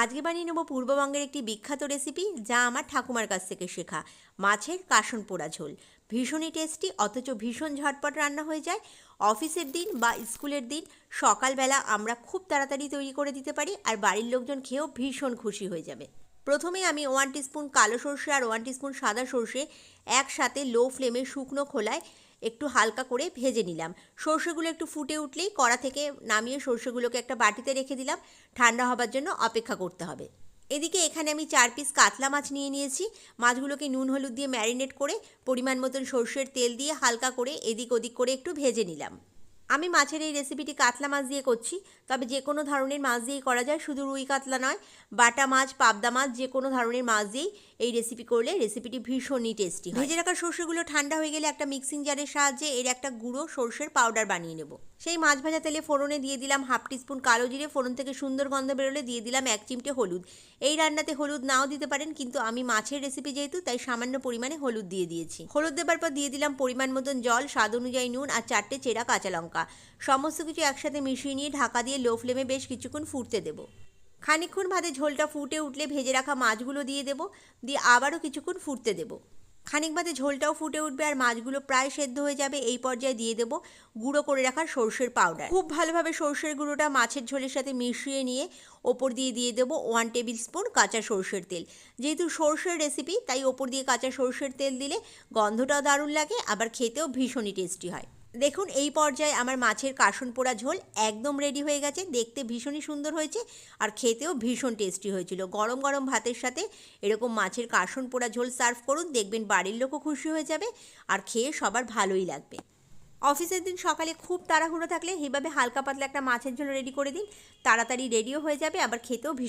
আজকে বানিয়ে নেব পূর্ববঙ্গের একটি বিখ্যাত রেসিপি, যা আমার ঠাকুমার কাছ থেকে শেখা। মাছের কাসন পোড়া ঝোল ভীষণই টেস্টি, অথচ ভীষণ ঝটপট রান্না হয়ে যায়। অফিসের দিন বা স্কুলের দিন সকালবেলা আমরা খুব তাড়াতাড়ি তৈরি করে দিতে পারি, আর বাড়ির লোকজন খেয়েও ভীষণ খুশি হয়ে যাবে। প্রথমেই আমি 1 টিস্পুন কালো সর্ষে আর 1 টিস্পুন সাদা সর্ষে একসাথে লো ফ্লেমে শুকনো খোলায় একটু হালকা করে ভেজে নিলাম। সর্ষেগুলো একটু ফুটে উঠলেই কড়া থেকে নামিয়ে সর্ষেগুলোকে একটা বাটিতে রেখে দিলাম, ঠান্ডা হবার জন্য অপেক্ষা করতে হবে। এদিকে এখানে আমি 4 পিস কাতলা মাছ নিয়ে নিয়েছি। মাছগুলোকে নুন হলুদ দিয়ে ম্যারিনেট করে পরিমাণ মতন সর্ষের তেল দিয়ে হালকা করে এদিক ওদিক করে একটু ভেজে নিলাম। আমি মাছের এই রেসিপিটি কাতলা মাছ দিয়ে করছি, তবে যে কোনো ধরনের মাছ দিয়েই করা যায়, শুধু রুই কাতলা নয়, বাটা মাছ, পাবদা মাছ, যে কোনো ধরনের মাছ দিয়েই এই রেসিপি করলে রেসিপিটি ভীষণই টেস্টি হয়। ভেজে রাখা সর্ষেগুলো ঠান্ডা হয়ে গেলে একটা মিক্সিং জারের সাহায্যে এর একটা গুঁড়ো সর্ষের পাউডার বানিয়ে নেব। সেই মাছ ভাজা তেলে ফোড়নে দিয়ে দিলাম 1/2 টিস্পুন কালো জিরে, ফোড়ন থেকে সুন্দর গন্ধ বেরোলে দিয়ে দিলাম 1 চিমটে হলুদ। এই রান্নাতে হলুদ নাও দিতে পারেন, কিন্তু আমি মাছের রেসিপি যেহেতু তাই সামান্য পরিমাণে হলুদ দিয়ে দিয়েছি। হলুদ দেবার পর দিয়ে দিলাম পরিমাণ মতন জল, স্বাদ অনুযায়ী নুন আর 4টে চেরা কাঁচা লঙ্কা। সমস্ত কিছু একসাথে মিশিয়ে নিয়ে ঢাকা দিয়ে লো ফ্লেমে বেশ কিছুক্ষণ ফুটতে দেবো। খানিকক্ষণ বাদে ঝোলটা ফুটে উঠলে ভেজে রাখা মাছগুলো দিয়ে দেবো, দিয়ে আবারও কিছুক্ষণ ফুটতে দেবো। খানিক বাদে ঝোলটাও ফুটে উঠবে আর মাছগুলো প্রায় সেদ্ধ হয়ে যাবে। এই পর্যায়ে দিয়ে দেবো গুঁড়ো করে রাখা সর্ষের পাউডার। খুব ভালোভাবে সর্ষের গুঁড়োটা মাছের ঝোলের সাথে মিশিয়ে নিয়ে ওপর দিয়ে দেবো 1 টেবিল স্পুন কাঁচা সর্ষের তেল। যেহেতু সর্ষের রেসিপি, তাই ওপর দিয়ে কাঁচা সর্ষের তেল দিলে গন্ধটাও দারুণ লাগে, আবার খেতেও ভীষণই টেস্টি হয়। দেখুন, এই পর্যায়ে আমার মাছের কাসন পোড়া ঝোল একদম রেডি হয়ে গেছে। দেখতে ভীষণই সুন্দর হয়েছে আর খেতেও ভীষণ টেস্টি হয়েছিল। গরম গরম ভাতের সাথে এরকম মাছের কাসন পোড়া ঝোল সার্ভ করুন, দেখবেন বাড়ির লোকও খুশি হয়ে যাবে আর খেয়ে সবার ভালোই লাগবে। অফিসের দিন সকালে খুব তাড়াহুড়ো থাকলে এইভাবে হালকা পাতলা একটা মাছের ঝোল রেডি করে দিন, তাড়াতাড়ি রেডিও হয়ে যাবে, আবার খেতেও ভীষণ